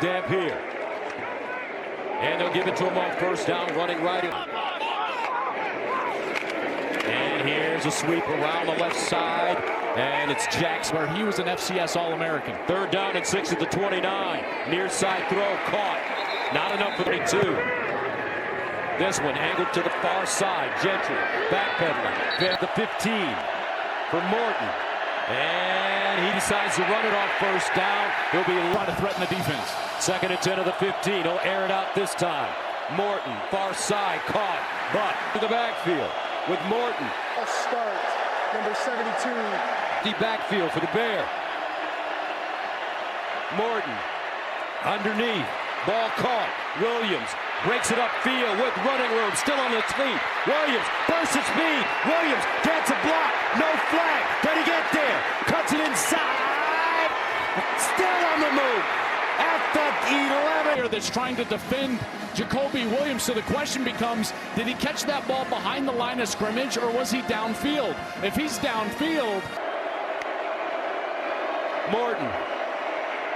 Dampier. And they'll give it to him on first down, running right. And here's a sweep around the left side. And it's Jackson, where he was an FCS All-American. Third down and 6 at the 29. Near side throw, caught. Not enough for 32. This one angled to the far side. Gentry backpedaling. There at the 15 for Morton. And he decides to run it off first down. He'll be trying to threaten the defense. Second and 10 of the 15. He'll air it out this time. Morton, far side, caught. But to the backfield with Morton. Start, number 72. The backfield for the Bear. Morton underneath. Ball caught. Williams breaks it upfield with running room. Still on its feet. Williams bursts its speed. Williams gets a block. No flag. Can he get there? Cuts it inside. Still on the move. At the 11. That's trying to defend Jacoby Williams. So the question becomes, did he catch that ball behind the line of scrimmage or was he downfield? If he's downfield. Morton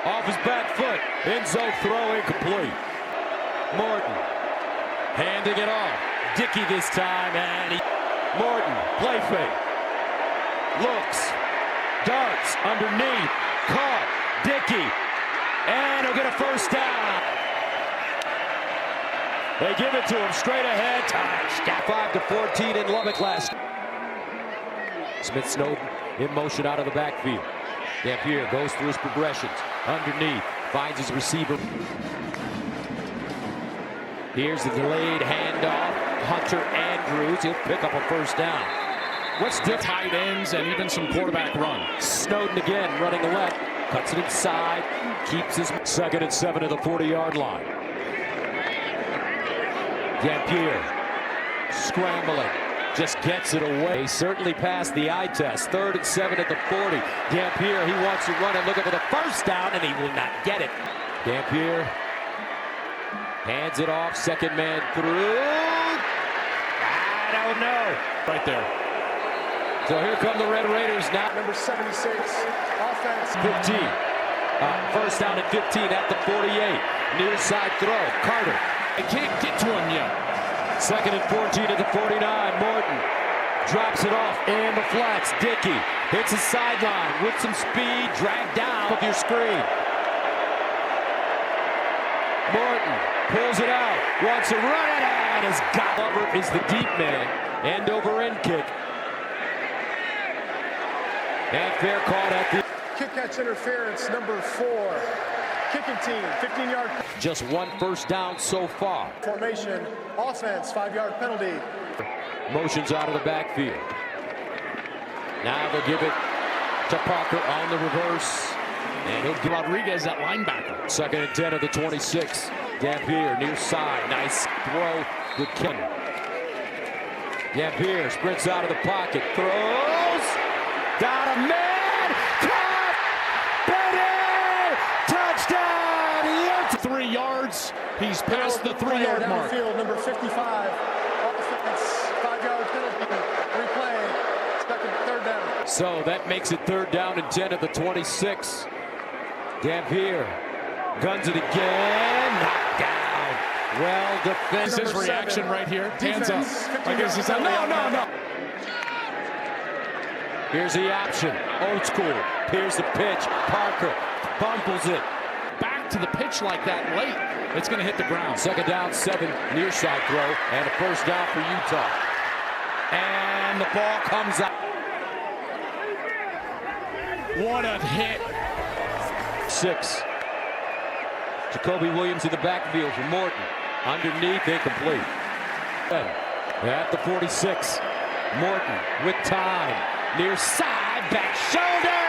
off his back foot. End zone throw incomplete. Morton handing it off. Dickey this time. And Morton play fake. Looks. Darts underneath. Caught. Dickey. And he'll get a first down. They give it to him straight ahead. Touchdown. 5-14 in Lubbock last. Smith Snowden in motion out of the backfield. Dampier goes through his progressions. Underneath. Finds his receiver. Here's the delayed handoff. Hunter Andrews. He'll pick up a first down. What's the tight ends and even some quarterback run? Snowden again running left. Cuts it inside. Keeps his second and 7 to the 40-yard line. Dampier scrambling. Just gets it away. He certainly passed the eye test. 3rd and 7 at the 40. Dampier, he wants to run it, looking for the first down, and he will not get it. Dampier hands it off. Second man through. I don't know. Right there. So here come the Red Raiders now. Number 76, offense. 15. First down at 15 at the 48. Near side throw. Carter. They can't get to him yet. Second and 14 at the 49. Morton drops it off in the flats. Dickey hits the sideline with some speed. Dragged down off your screen. Morton pulls it out. Wants to run it out. As Glover is the deep man. End over end kick. And fair caught at the Kick catch interference, number 4. Kicking team, 15-yard. Just one first down so far. Formation, offense, 5-yard penalty. Motions out of the backfield. Now they'll give it to Parker on the reverse. And he'll give Rodriguez at linebacker. Second and 10 of the 26. Dampier near side. Nice throw with Ken. Dampier sprints out of the pocket. Throws. Down a man. Caught. Touchdown. 3 yards. He's past the 3-yard mark. Downfield, number 55. Offense, 5-yard penalty. Replay. Third down. So that makes it 3rd down and 10 at the 26. Dampier guns it again. Knocked down. Well defended. This is reaction right here. Hands up. I guess he's no. Here's the option. Old school. Here's the pitch. Parker bumbles it. Back to the pitch like that late. It's going to hit the ground. Second down, 7. Near side throw. And a first down for Utah. And the ball comes out. What a hit. 6. Jacoby Williams in the backfield for Morton. Underneath, incomplete. At the 46. Morton with time. Near side, back shoulder.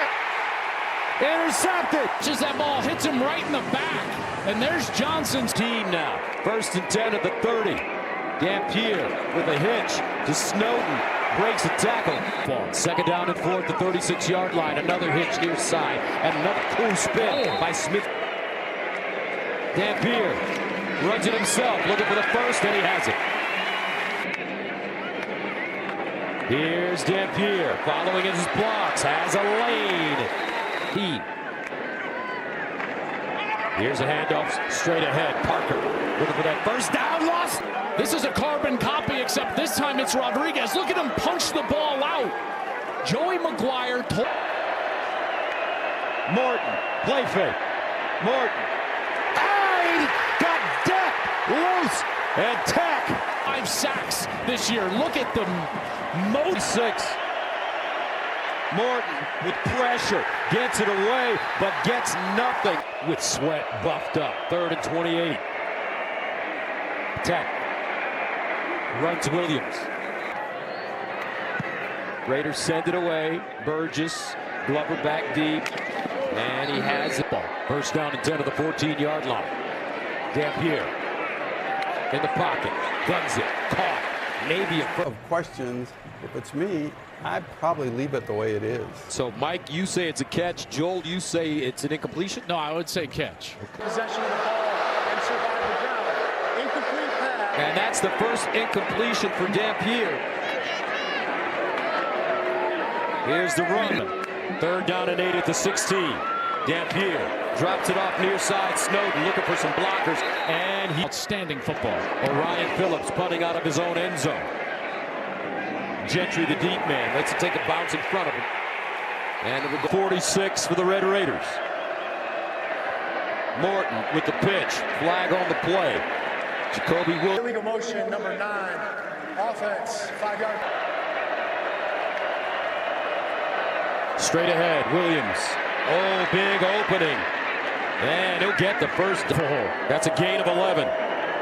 Intercepted. Just that ball hits him right in the back. And there's Johnson's team now. 1st and 10 at the 30. Dampier with a hitch to Snowden. Breaks the tackle. Second down and 4 at the 36-yard line. Another hitch near side. And another cool spin by Smith. Dampier runs it himself. Looking for the first, and he has it. Here's Dampier following his blocks. Has a lane. Here's a handoff straight ahead. Parker looking for that first down, lost. This is a carbon copy, except this time it's Rodriguez. Look at him punch the ball out. Joey McGuire. Morton, play fake. Morton. He got decked, loose, and tack. 5 sacks this year. Look at the most. 6. Morton with pressure, gets it away, but gets nothing. With Sweat buffed up, 3rd and 28. Attack. Runs Williams. Raiders send it away. Burgess, Glover back deep, and he has the ball. First down and 10 of the 14-yard line. Dampier in the pocket, guns it, caught. Maybe a Of questions. If it's me, I'd probably leave it the way it is. So, Mike, you say it's a catch. Joel, you say it's an incompletion? No, I would say catch. Possession of the ball and survive the ground. Incomplete pass. And that's the first incompletion for Dampier. Here's the run. 3rd down and 8 at the 16. Dampier drops it off near side. Snowden looking for some blockers. And he... Outstanding football. Orion Phillips punting out of his own end zone. Gentry, the deep man, lets it take a bounce in front of him. And it will go 46 for the Red Raiders. Morton with the pitch. Flag on the play. Jacoby Williams. Illegal motion, number 9. Offense, 5-yard. Straight ahead, Williams. Oh, big opening. And he'll get the first down. That's a gain of 11.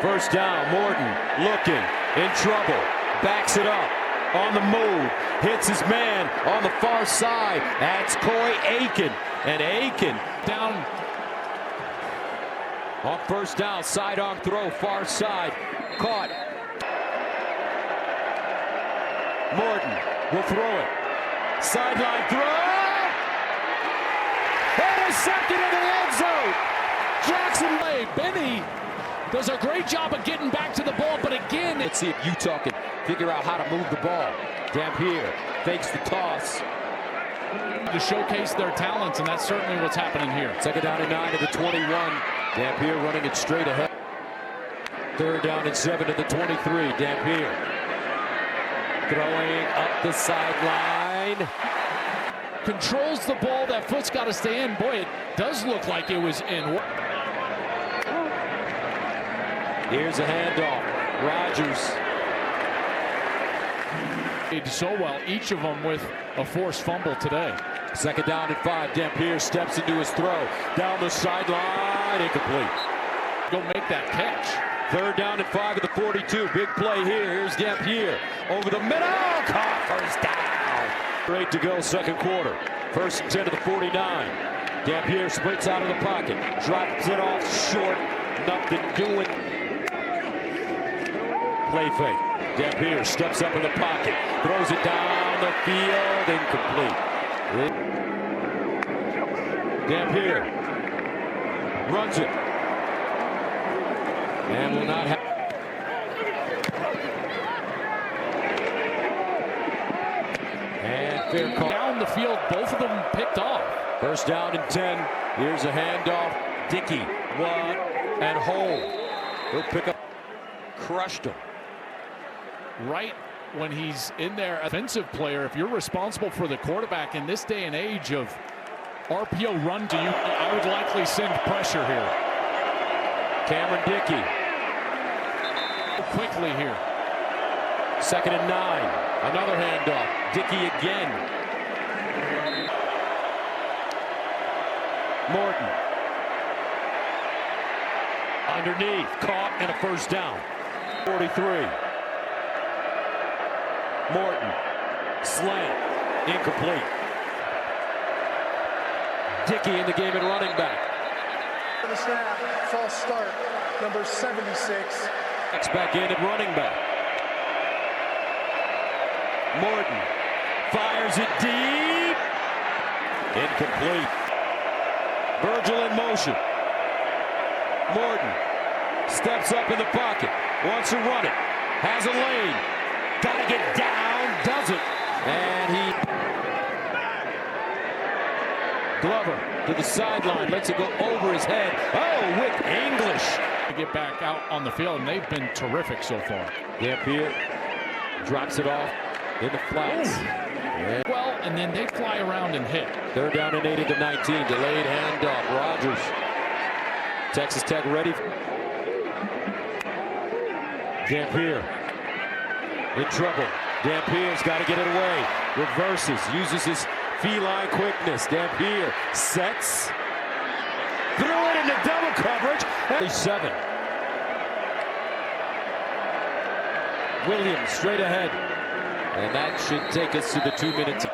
First down, Morton looking, in trouble. Backs it up, on the move. Hits his man on the far side. That's Corey Aiken. And Aiken Down. on first down, side-on throw, far side. Caught. Morton will throw it. Sideline throw. And a second in the end zone. Jackson Lay. Benny does a great job of getting back to the ball, but again, Let's see if Utah can figure out how to move the ball. Dampier fakes the toss. to showcase their talents, and that's certainly what's happening here. 2nd down and 9 to the 21. Dampier running it straight ahead. 3rd down and 7 to the 23. Dampier throwing up the sideline. Controls the ball. That foot's got to stay in. Boy, it does look like it was in. Here's a handoff. Rodgers. Did so well, each of them with a forced fumble today. 2nd down and 5. Dampier steps into his throw. Down the sideline. Incomplete. Go make that catch. 3rd down and 5 at the 42. Big play here. Here's Dampier. Over the middle. Caught. First down. 8 to go, 2nd quarter. 1st and 10 to the 49. Dampier splits out of the pocket. Drops it off short. Nothing doing. Play fake. Dampier steps up in the pocket. Throws it down the field. Incomplete. Dampier runs it. And will not have. And fair call. Down the field, both of them picked off. 1st down and 10. Here's a handoff. Dickey, one, and hold. He'll pick up. Crushed him. Right when he's in there, offensive player, if you're responsible for the quarterback in this day and age of RPO run to you, I would likely send pressure here. Cameron Dickey. Quickly here. 2nd and 9. Another handoff. Dickey again. Morton. Underneath. Caught and a 1st down. 43. Morton. Slant. Incomplete. Dickey in the game at running back. For the snap, false start, number 76. Next back in at running back. Morton fires it deep. Incomplete. Virgil in motion. Morton steps up in the pocket. Wants to run it. Has a lane. Gotta get down. Doesn't. And he. Glover. to the sideline, lets it go over his head. Oh, with English. To get back out on the field, and they've been terrific so far. Dampier drops it off in the flats. Yeah. Well, and then they fly around and hit. They're down and 8 at the 19. Delayed handoff. Rogers. Texas Tech ready. Dampier in trouble. Dampier's got to get it away. Reverses. Uses his feline quickness. Dampier sets. Threw it into double coverage. 7. Williams straight ahead. And that should take us to the 2 minutes.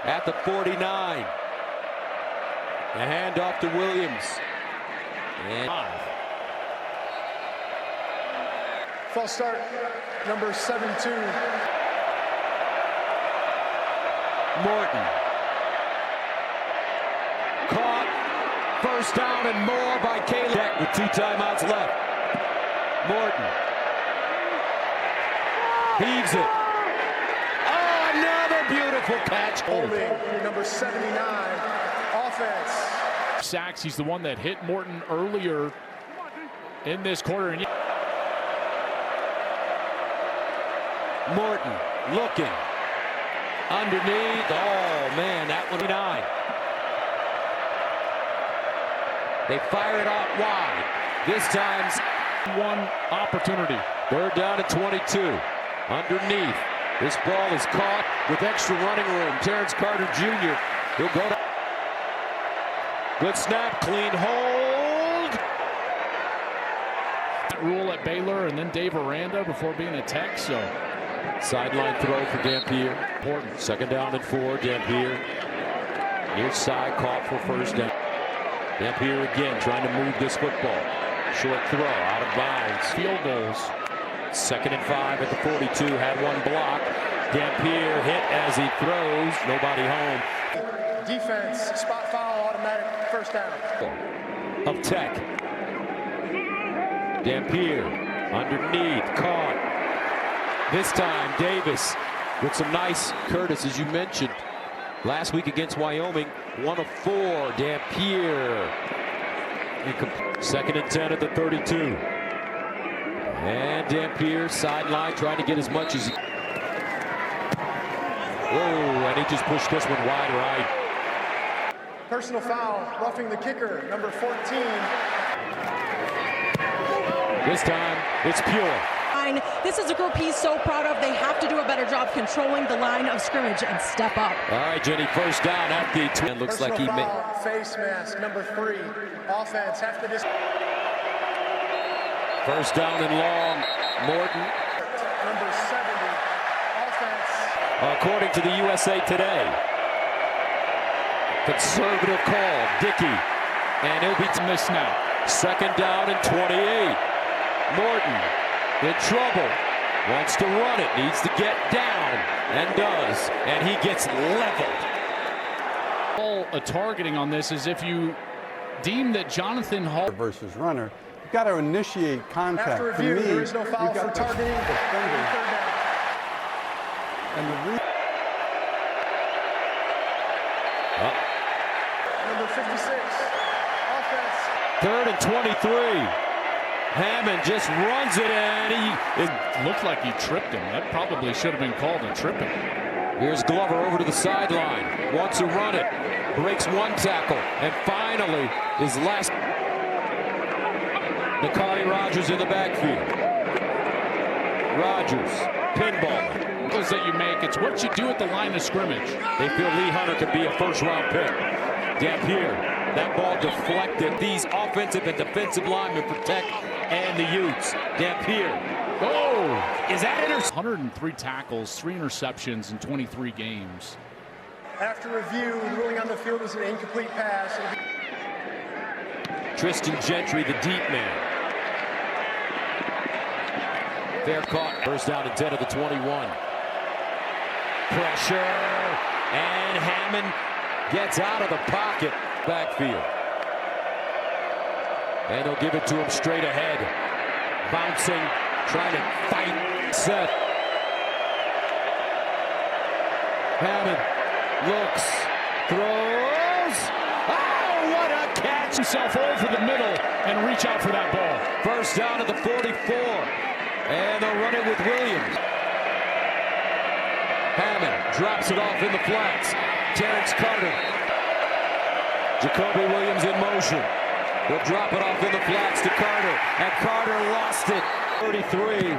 At the 49. A handoff to Williams. And 5. False start, number 7-2. Morton. Caught. First down and more by Caleb with 2 timeouts left. Morton. Heaves it. Oh, another beautiful catch. Holding, number 79, offense. Sacks. He's the one that hit Morton earlier in this quarter. And Morton looking. Underneath. Oh, man, that one 9. They fire it out wide. This time's one opportunity. Third down at 22. Underneath. This ball is caught with extra running room. Terrence Carter Jr. He'll go to. Good snap. Clean hold. That rule at Baylor and then Dave Aranda before being a Tech. So sideline throw for Dampier. Important. Second down and 4. Dampier. Near side caught for first down. Dampier again trying to move this football. Short throw out of bounds. Field goals. Second and 5 at the 42. Had one block. Dampier hit as he throws. Nobody home. Defense, spot foul, automatic first down. Of Tech. Dampier underneath. Caught. This time Davis with some nice courtesy, as you mentioned. Last week against Wyoming, 1 of 4. Dampier. Second and 10 at the 32. And Dampier sideline trying to get as much as he. Whoa, and he just pushed this one wide right. Personal foul, roughing the kicker, number 14. This time, it's Pure. This is a group he's so proud of. They have to do a better job controlling the line of scrimmage and step up. All right, Jenny, first down at the 2. Looks Personal like he made. Face mask, number 3. Offense, half the distance. First down and long. Morton. Number 70. Offense. According to the USA Today. Conservative call. Dickey. And he'll be Miss now. Second down and 28. Morton in trouble. Wants to run it. Needs to get down. And does. And he gets leveled. All a targeting on this is if you deem that Jonathan Hall versus runner, you've got to initiate contact. After review, to me, there is no foul you've got for targeting. defender. Third down. And the Number 56. Offense. Third and 23. Hammond just runs it, and he looked like he tripped him. That probably should have been called a tripping. Here's Glover over to the sideline. Wants to run it. Breaks one tackle. And finally, his last. Nakari Rogers in the backfield. Rogers, pinball. That you make, it's what you do at the line of scrimmage. They feel Lee Hunter could be a first-round pick. Dampier, that ball deflected. These offensive and defensive linemen protect and the Utes. Dampier. Oh, is that 103 tackles, 3 interceptions in 23 games. After review, the ruling on the field is an incomplete pass. Tristan Gentry, the deep man. Fair caught. First down and 10 of the 21. Pressure. And Hammond gets out of the pocket. Backfield. And they'll give it to him straight ahead. Bouncing. Trying to fight. Set. Hammond looks. Throws. Oh, himself over the middle and reach out for that ball. First down at the 44. And they'll run it with Williams. Hammond drops it off in the flats. Terrence Carter. Jacoby Williams in motion. He'll drop it off in the flats to Carter. And Carter lost it. 33.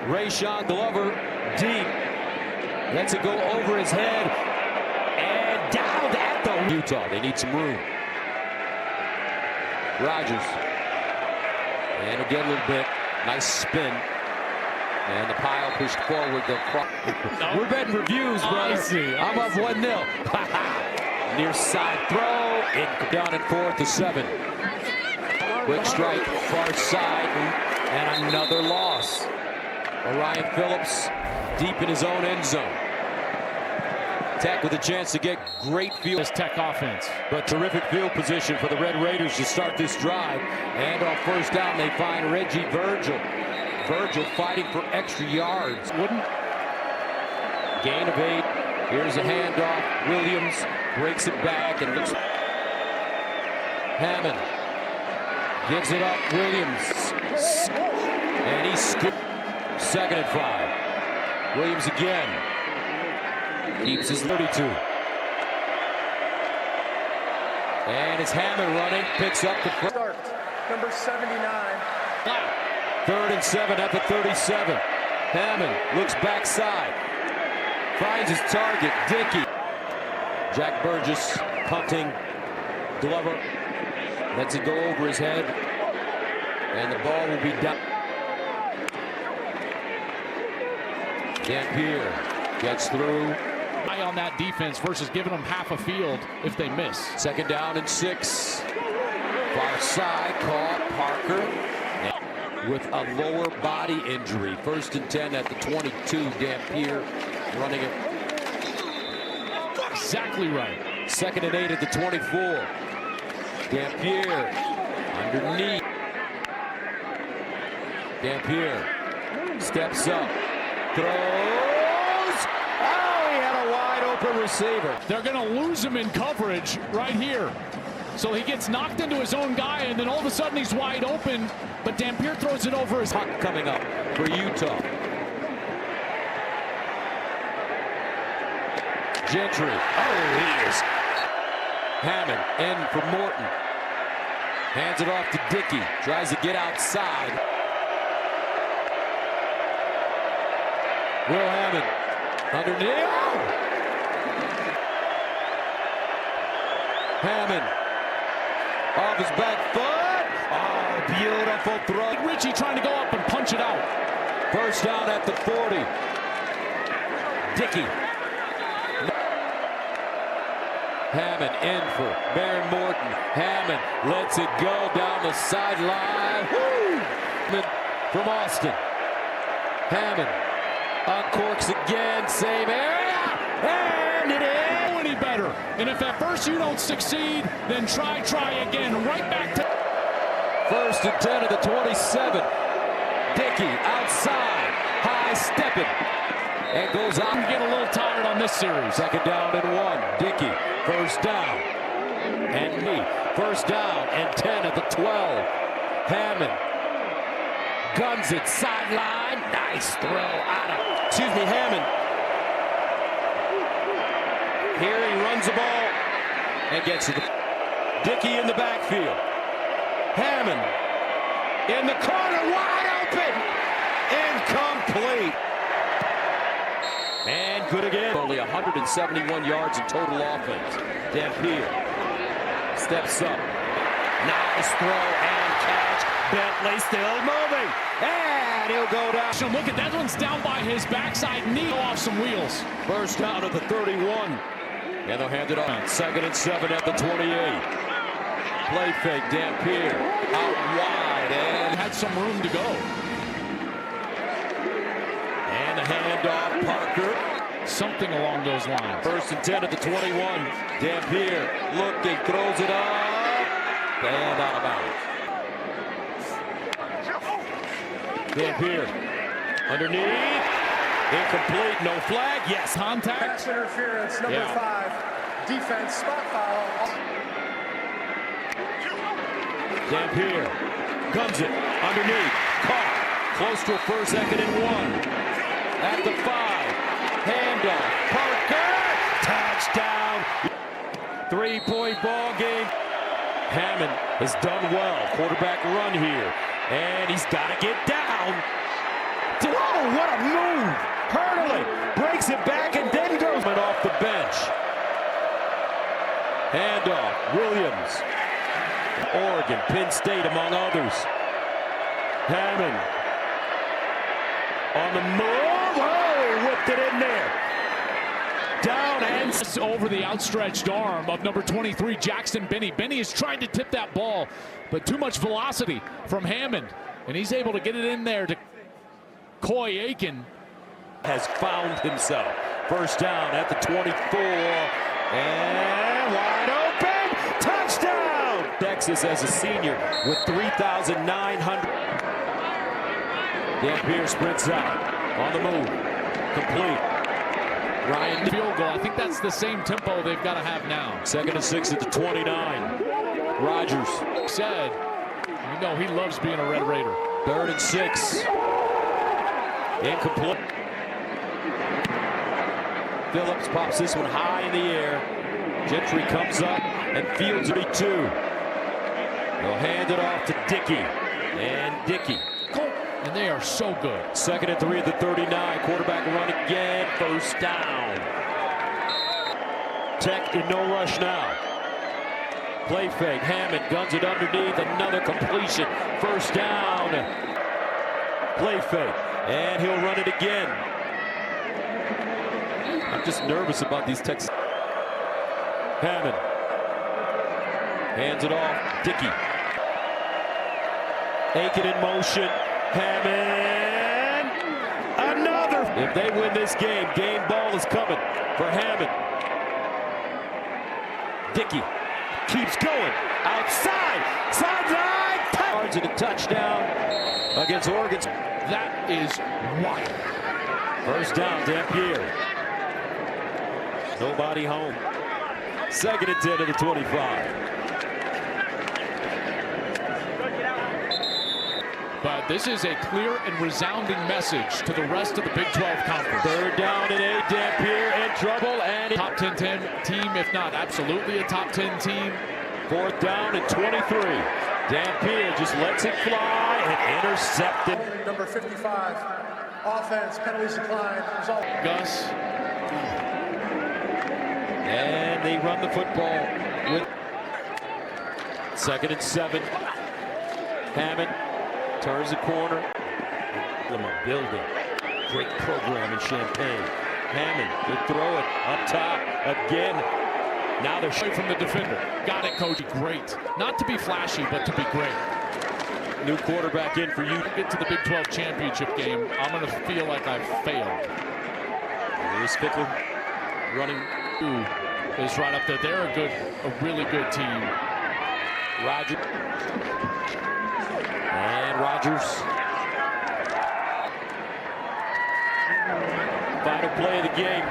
Rayshon Glover deep. Lets it go over his head. And down at the Utah. They need some room. Rodgers. And again a little bit. Nice spin. And the pile pushed forward. We're betting reviews, brother. I'm up 1-0. Near side throw. Down and 4th to 7. Quick strike, far side, and another loss. Orion Phillips deep in his own end zone. Tech with a chance to get great field. This Tech offense. But terrific field position for the Red Raiders to start this drive. And on first down, they find Reggie Virgil. Virgil fighting for extra yards. Wouldn't. Gain of 8. Here's a handoff. Williams breaks it back and looks. Hammond gives it up. Williams. And he's scooped. 2nd and 5. Williams again. Keeps his 32. And it's Hammond running. Picks up the first. Start, number 79. 3rd and 7 at the 37. Hammond looks backside. Finds his target, Dickey. Jack Burgess punting. Glover lets it go over his head. And the ball will be down. Dampier gets through. High on that defense versus giving them half a field if they miss. 2nd down and 6. Far side, caught Parker with a lower body injury. 1st and 10 at the 22. Dampier running it. Exactly right. 2nd and 8 at the 24. Dampier underneath. Dampier steps up. Throws. Oh, he had a wide open receiver. They're going to lose him in coverage right here. So he gets knocked into his own guy, and then all of a sudden he's wide open. But Dampier throws it over his puck coming up for Utah. Gentry. Oh, he is. Hammond in for Morton. Hands it off to Dickey. Tries to get outside. Will Hammond underneath. Oh! Hammond off his back foot. Oh, beautiful throw. Richie trying to go up and punch it out. 1st down at the 40. Dickey. Hammond in for Baron Morton. Hammond lets it go down the sideline. Woo! From Austin. Hammond uncorks again. Same area. And it is. Any better. And if at first you don't succeed, then try again. Right back to. 1st and 10 of the 27. Dickey outside. High stepping. And goes out. Get a little tired on this series. 2nd down and 1. Dickey. 1st down. And me. 1st down and 10 at the 12. Hammond guns it sideline. Nice throw out of. Hammond. Here he runs the ball and gets it. Dickey in the backfield. Hammond in the corner, wide open. Incomplete. And good again. Only 171 yards in total offense. Dampier steps up. Nice throw and catch. Bentley still moving. And he'll go down. Look at that one's down by his backside knee off some wheels. 1st down at the 31. And they'll hand it on. 2nd and 7 at the 28. Play fake. Dampier out wide and had some room to go. And the handoff. Parker. Something along those lines. 1st and 10 at the 21. Dampier looking, throws it up. And out of bounds. Dampier underneath. Incomplete, no flag. Yes, contact. Pass interference, number 5. Defense, spot foul. Dampier guns it underneath. Caught. Close to a first, second, and 1. At the 5. Handoff. Parker. Touchdown. 3-point ball game. Hammond has done well. Quarterback run here. And he's got to get down. Oh, what a move. Hurdling. Breaks it back and then goes off the bench. Handoff. Williams. Oregon, Penn State, among others. Hammond. On the move. Oh, he whipped it in there. Down and over the outstretched arm of number 23, Jackson Benny. Benny is trying to tip that ball, but too much velocity from Hammond, and he's able to get it in there to Coy Aiken. Has found himself. First down at the 24. And wide open. Touchdown! Texas as a senior with 3,900. Dampier sprints out. On the move. Complete. Ryan Field goal. I think that's the same tempo they've got to have now. 2nd and 6 at the 29. Rogers said, you know he loves being a Red Raider. 3rd and 6. Incomplete. Phillips pops this one high in the air. Gentry comes up and fields it 2. They'll hand it off to Dickey. And Dickey. And they are so good. 2nd and 3 at the 39. Quarterback run again. First down. Tech in no rush now. Play fake. Hammond guns it underneath. Another completion. First down. Play fake. And he'll run it again. I'm just nervous about these Texans. Hammond. Hands it off. Dickey. Aiken in motion. Hammond. Another. If they win this game, game ball is coming for Hammond. Dickey keeps going. Outside. Sideline. Yards and a touchdown against Oregon. That is wild. First down, Dampier. Nobody home. 2nd and 10 to the 25. But this is a clear and resounding message to the rest of the Big 12 Conference. 3rd down and 8. Dampier in trouble. And top 10 team, if not absolutely a top 10 team. 4th down and 23. Dampier just lets it fly and intercepted. Number 55, offense, penalties declined. Gus. And they run the football with 2nd and 7. Hammond turns the corner. Building. Great program in Champaign. Hammond will throw it up top again. Now they're away from the defender. Got it, Coach. Great. Not to be flashy, but to be great. New quarterback in for you. Get to the Big 12 championship game, I'm going to feel like I've failed. Lewis Fickler running. Is right up there. They're a really good team. Rogers. And Rogers. Final play of the game.